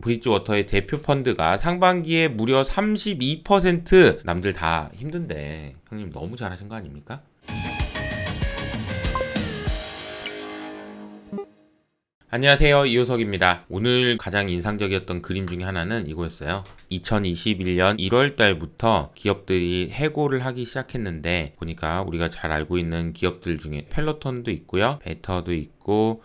브릿지워터의 대표 펀드가 상반기에 무려 32%. 남들 다 힘든데 형님 너무 잘하신 거 아닙니까? 안녕하세요, 이호석입니다. 오늘 가장 인상적이었던 그림 중에 하나는 이거였어요. 2021년 1월 달부터 기업들이 해고를 하기 시작했는데 보니까 우리가 잘 알고 있는 기업들 중에 펠로톤도 있고요, 베터도 있고,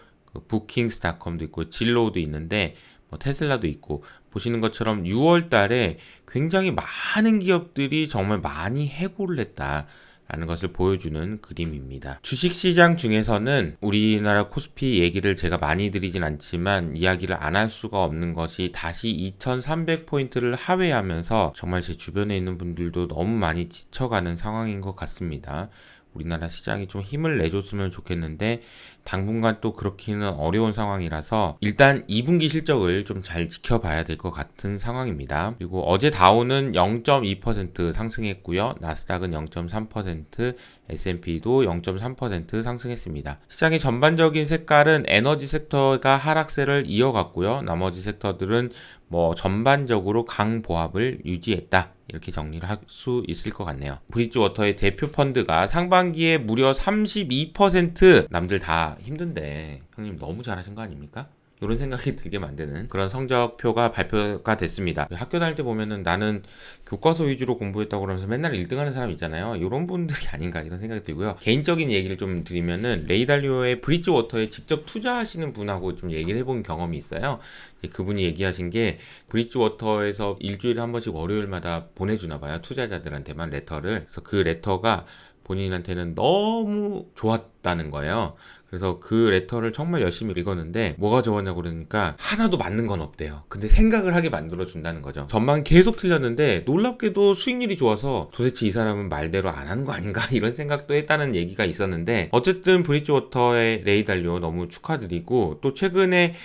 부킹스닷컴도 있고, 진로우도 있는데 테슬라도 있고, 보시는 것처럼 6월 달에 굉장히 많은 기업들이 정말 많이 해고를 했다 라는 것을 보여주는 그림입니다. 주식시장 중에서는 우리나라 코스피 얘기를 제가 많이 드리진 않지만 이야기를 안 할 수가 없는 것이 다시 2300포인트를 하회하면서 정말 제 주변에 있는 분들도 너무 많이 지쳐가는 상황인 것 같습니다. 우리나라 시장이 좀 힘을 내줬으면 좋겠는데 당분간 또 그렇기는 어려운 상황이라서 일단 2분기 실적을 좀 잘 지켜봐야 될 것 같은 상황입니다. 그리고 어제 다우는 0.2% 상승했고요. 나스닥은 0.3%, S&P도 0.3% 상승했습니다. 시장의 전반적인 색깔은 에너지 섹터가 하락세를 이어갔고요. 나머지 섹터들은 전반적으로 강보합을 유지했다, 이렇게 정리를 할 수 있을 것 같네요. 브릿지워터의 대표 펀드가 상반기에 무려 32%. 남들 다 힘든데 형님 너무 잘하신 거 아닙니까? 이런 생각이 들게 만드는 그런 성적표가 발표가 됐습니다. 학교 다닐 때 보면은 나는 교과서 위주로 공부했다고 그러면서 맨날 1등 하는 사람 있잖아요. 이런 분들이 아닌가 이런 생각이 들고요. 개인적인 얘기를 좀 드리면은 레이 달리오의 브릿지워터에 직접 투자하시는 분하고 좀 얘기를 해본 경험이 있어요. 그분이 얘기하신 게 브릿지워터에서 일주일에 한 번씩 월요일마다 보내주나 봐요. 투자자들한테만 레터를. 그래서 그 레터가 본인한테는 너무 좋았다는 거예요. 그래서 그 레터를 정말 열심히 읽었는데 뭐가 좋았냐고 그러니까 하나도 맞는 건 없대요. 근데 생각을 하게 만들어준다는 거죠. 전망 계속 틀렸는데 놀랍게도 수익률이 좋아서 도대체 이 사람은 말대로 안 하는 거 아닌가 이런 생각도 했다는 얘기가 있었는데, 어쨌든 브릿지워터의 레이 달리오 너무 축하드리고, 또 최근에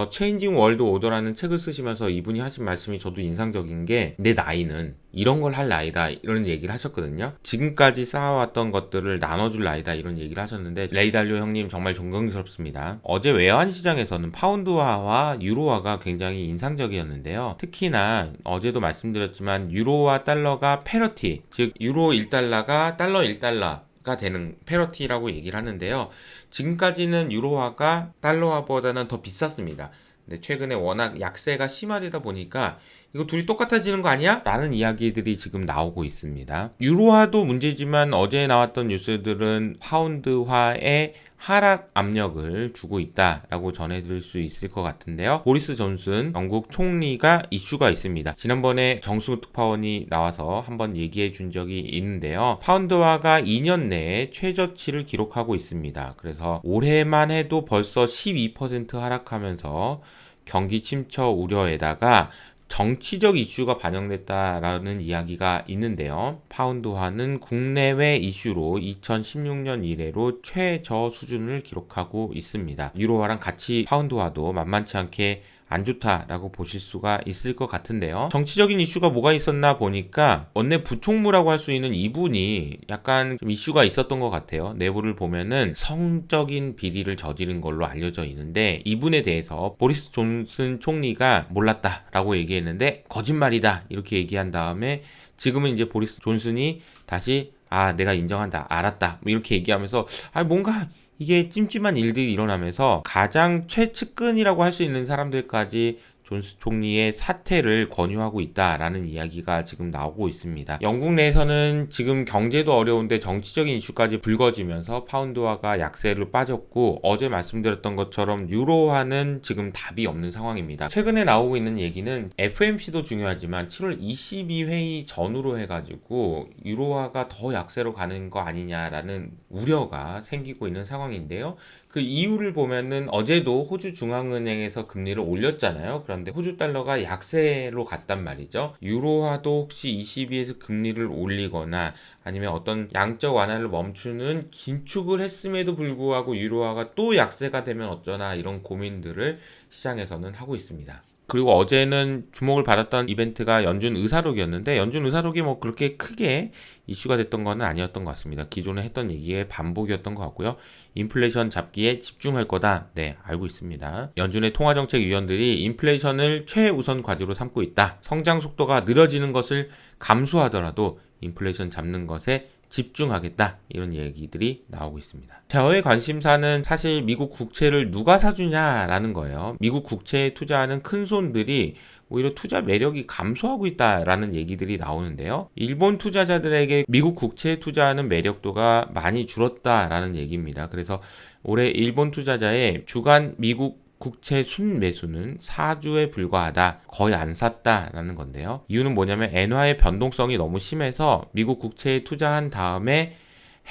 체인징 월드 오더라는 책을 쓰시면서 이분이 하신 말씀이 저도 인상적인 게, 내 나이는 이런 걸 할 나이다 이런 얘기를 하셨거든요. 지금까지 쌓아왔던 것들을 나눠줄 나이다 이런 얘기를 하셨는데, 레이 달리오 형님 정말 존경스럽습니다. 어제 외환시장에서는 파운드화와 유로화가 굉장히 인상적이었는데요. 특히나 어제도 말씀드렸지만 유로와 달러가 패러티, 즉 유로 1달러가 달러 1달러가 되는 패러티라고 얘기를 하는데요. 지금까지는 유로화가 달러화보다는 더 비쌌습니다. 근데 최근에 워낙 약세가 심화되다 보니까 이거 둘이 똑같아지는 거 아니야? 라는 이야기들이 지금 나오고 있습니다. 유로화도 문제지만 어제 나왔던 뉴스들은 파운드화에 하락 압력을 주고 있다라고 전해드릴 수 있을 것 같은데요. 보리스 존슨 영국 총리가 이슈가 있습니다. 지난번에 정수 특파원이 나와서 한번 얘기해 준 적이 있는데요. 파운드화가 2년 내에 최저치를 기록하고 있습니다. 그래서 올해만 해도 벌써 12% 하락하면서 경기 침체 우려에다가 정치적 이슈가 반영됐다라는 이야기가 있는데요. 파운드화는 국내외 이슈로 2016년 이래로 최저 수준을 기록하고 있습니다. 유로화랑 같이 파운드화도 만만치 않게 안 좋다라고 보실 수가 있을 것 같은데요. 정치적인 이슈가 뭐가 있었나 보니까 원내 부총무라고 할 수 있는 이분이 약간 좀 이슈가 있었던 것 같아요. 내부를 보면은 성적인 비리를 저지른 걸로 알려져 있는데, 이분에 대해서 보리스 존슨 총리가 몰랐다라고 얘기했는데 거짓말이다 이렇게 얘기한 다음에 지금은 이제 보리스 존슨이 다시 내가 인정한다, 알았다 이렇게 얘기하면서 뭔가 이게 찜찜한 일들이 일어나면서 가장 최측근이라고 할 수 있는 사람들까지 존스 총리의 사퇴를 권유하고 있다라는 이야기가 지금 나오고 있습니다. 영국 내에서는 지금 경제도 어려운데 정치적인 이슈까지 불거지면서 파운드화가 약세로 빠졌고, 어제 말씀드렸던 것처럼 유로화는 지금 답이 없는 상황입니다. 최근에 나오고 있는 얘기는 FOMC도 중요하지만 7월 22회의 전후로 해가지고 유로화가 더 약세로 가는 거 아니냐라는 우려가 생기고 있는 상황인데요. 그 이유를 보면은 어제도 호주 중앙은행에서 금리를 올렸잖아요. 그런데 호주 달러가 약세로 갔단 말이죠. 유로화도 혹시 22에서 금리를 올리거나 아니면 어떤 양적 완화를 멈추는 긴축을 했음에도 불구하고 유로화가 또 약세가 되면 어쩌나 이런 고민들을 시장에서는 하고 있습니다. 그리고 어제는 주목을 받았던 이벤트가 연준 의사록이었는데 연준 의사록이 뭐 그렇게 크게 이슈가 됐던 건 아니었던 것 같습니다. 기존에 했던 얘기의 반복이었던 것 같고요. 인플레이션 잡기에 집중할 거다. 네, 알고 있습니다. 연준의 통화정책위원들이 인플레이션을 최우선 과제로 삼고 있다. 성장 속도가 느려지는 것을 감수하더라도 인플레이션 잡는 것에 집중하겠다, 이런 얘기들이 나오고 있습니다. 저의 관심사는 사실 미국 국채를 누가 사주냐라는 거예요. 미국 국채에 투자하는 큰 손들이 오히려 투자 매력이 감소하고 있다라는 얘기들이 나오는데요. 일본 투자자들에게 미국 국채에 투자하는 매력도가 많이 줄었다라는 얘기입니다. 그래서 올해 일본 투자자의 주간 미국 국채 순매수는 4주에 불과하다. 거의 안 샀다라는 건데요. 이유는 뭐냐면 엔화의 변동성이 너무 심해서 미국 국채에 투자한 다음에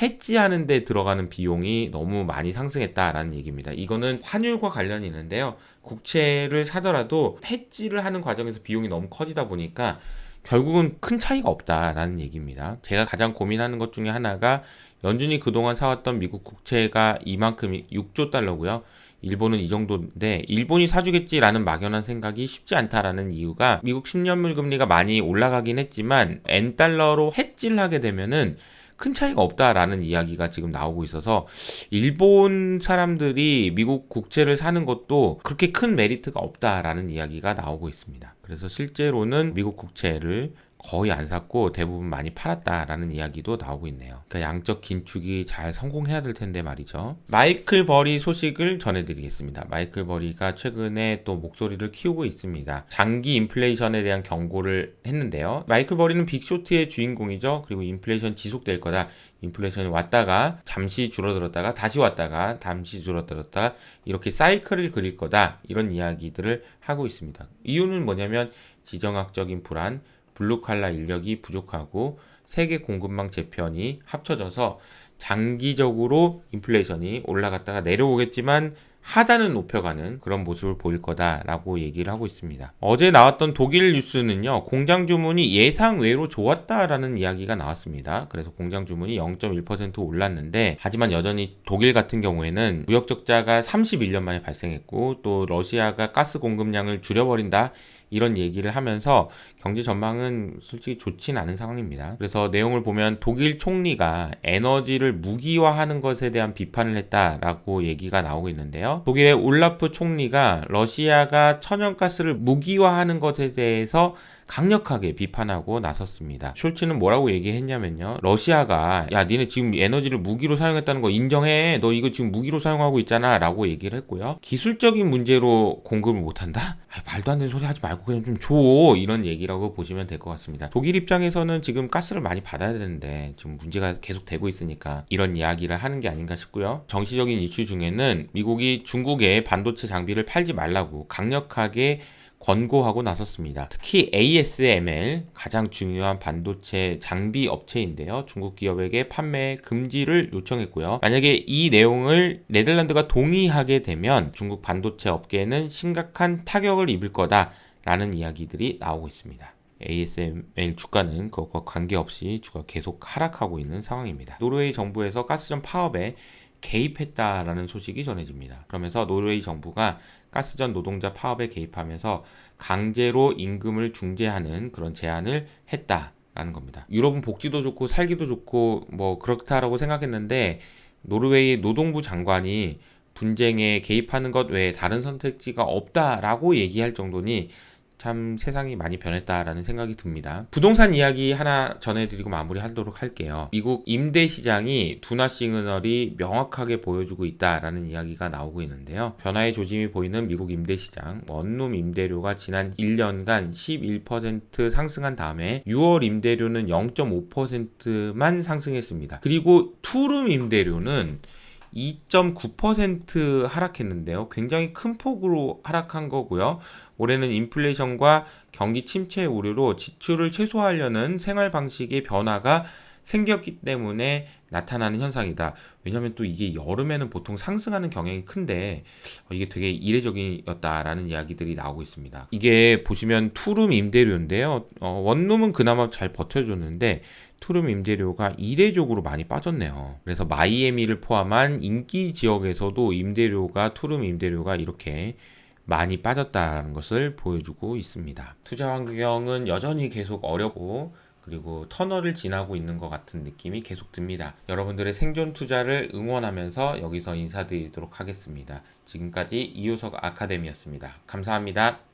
해지하는 데 들어가는 비용이 너무 많이 상승했다라는 얘기입니다. 이거는 환율과 관련이 있는데요. 국채를 사더라도 해지를 하는 과정에서 비용이 너무 커지다 보니까 결국은 큰 차이가 없다라는 얘기입니다. 제가 가장 고민하는 것 중에 하나가 연준이 그동안 사왔던 미국 국채가 이만큼이 6조 달러고요. 일본은 이 정도인데 일본이 사주겠지라는 막연한 생각이 쉽지 않다라는 이유가 미국 10년물 금리가 많이 올라가긴 했지만 N달러로 해지를 하게 되면은 큰 차이가 없다라는 이야기가 지금 나오고 있어서 일본 사람들이 미국 국채를 사는 것도 그렇게 큰 메리트가 없다라는 이야기가 나오고 있습니다. 그래서 실제로는 미국 국채를 거의 안 샀고 대부분 많이 팔았다라는 이야기도 나오고 있네요. 그러니까 양적 긴축이 잘 성공해야 될 텐데 말이죠. 마이클 버리 소식을 전해드리겠습니다. 마이클 버리가 최근에 또 목소리를 키우고 있습니다. 장기 인플레이션에 대한 경고를 했는데요. 마이클 버리는 빅쇼트의 주인공이죠. 그리고 인플레이션 지속될 거다. 인플레이션이 왔다가 잠시 줄어들었다가 다시 왔다가 잠시 줄어들었다가 이렇게 사이클을 그릴 거다. 이런 이야기들을 하고 있습니다. 이유는 뭐냐면 지정학적인 불안, 블루칼라 인력이 부족하고 세계 공급망 재편이 합쳐져서 장기적으로 인플레이션이 올라갔다가 내려오겠지만 하단은 높여가는 그런 모습을 보일 거다라고 얘기를 하고 있습니다. 어제 나왔던 독일 뉴스는요. 공장 주문이 예상외로 좋았다라는 이야기가 나왔습니다. 그래서 공장 주문이 0.1% 올랐는데 하지만 여전히 독일 같은 경우에는 무역 적자가 31년 만에 발생했고 또 러시아가 가스 공급량을 줄여버린다 이런 얘기를 하면서 경제 전망은 솔직히 좋진 않은 상황입니다. 그래서 내용을 보면 독일 총리가 에너지를 무기화하는 것에 대한 비판을 했다라고 얘기가 나오고 있는데요. 독일의 올라프 총리가 러시아가 천연가스를 무기화하는 것에 대해서 강력하게 비판하고 나섰습니다. 숄츠는 뭐라고 얘기했냐면요. 러시아가 야 니네 지금 에너지를 무기로 사용했다는 거 인정해. 너 이거 지금 무기로 사용하고 있잖아 라고 얘기를 했고요. 기술적인 문제로 공급을 못한다? 말도 안 되는 소리 하지 말고 그냥 좀 줘. 이런 얘기라고 보시면 될 것 같습니다. 독일 입장에서는 지금 가스를 많이 받아야 되는데 지금 문제가 계속 되고 있으니까 이런 이야기를 하는 게 아닌가 싶고요. 정치적인 이슈 중에는 미국이 중국에 반도체 장비를 팔지 말라고 강력하게 권고하고 나섰습니다. 특히 ASML 가장 중요한 반도체 장비 업체인데요. 중국 기업에게 판매 금지를 요청했고요. 만약에 이 내용을 네덜란드가 동의하게 되면 중국 반도체 업계에는 심각한 타격을 입을 거다라는 이야기들이 나오고 있습니다. ASML 주가는 그것과 관계없이 주가 계속 하락하고 있는 상황입니다. 노르웨이 정부에서 가스전 파업에 개입했다라는 소식이 전해집니다. 그러면서 노르웨이 정부가 가스전 노동자 파업에 개입하면서 강제로 임금을 중재하는 그런 제안을 했다라는 겁니다. 유럽은 복지도 좋고 살기도 좋고 뭐 그렇다라고 생각했는데 노르웨이 노동부 장관이 분쟁에 개입하는 것 외에 다른 선택지가 없다라고 얘기할 정도니 참 세상이 많이 변했다라는 생각이 듭니다. 부동산 이야기 하나 전해드리고 마무리하도록 할게요. 미국 임대 시장이 둔화 시그널이 명확하게 보여주고 있다라는 이야기가 나오고 있는데요. 변화의 조짐이 보이는 미국 임대 시장, 원룸 임대료가 지난 1년간 11% 상승한 다음에 6월 임대료는 0.5%만 상승했습니다. 그리고 투룸 임대료는 2.9% 하락했는데요. 굉장히 큰 폭으로 하락한 거고요. 올해는 인플레이션과 경기 침체 우려로 지출을 최소화하려는 생활 방식의 변화가 생겼기 때문에 나타나는 현상이다. 왜냐하면 또 이게 여름에는 보통 상승하는 경향이 큰데 이게 되게 이례적이었다라는 이야기들이 나오고 있습니다. 이게 보시면 투룸 임대료인데요. 원룸은 그나마 잘 버텨줬는데 투룸 임대료가 이례적으로 많이 빠졌네요. 그래서 마이애미를 포함한 인기 지역에서도 투룸 임대료가 이렇게 많이 빠졌다는 것을 보여주고 있습니다. 투자 환경은 여전히 계속 어렵고 그리고 터널을 지나고 있는 것 같은 느낌이 계속 듭니다. 여러분들의 생존 투자를 응원하면서 여기서 인사드리도록 하겠습니다. 지금까지 이효석 아카데미였습니다. 감사합니다.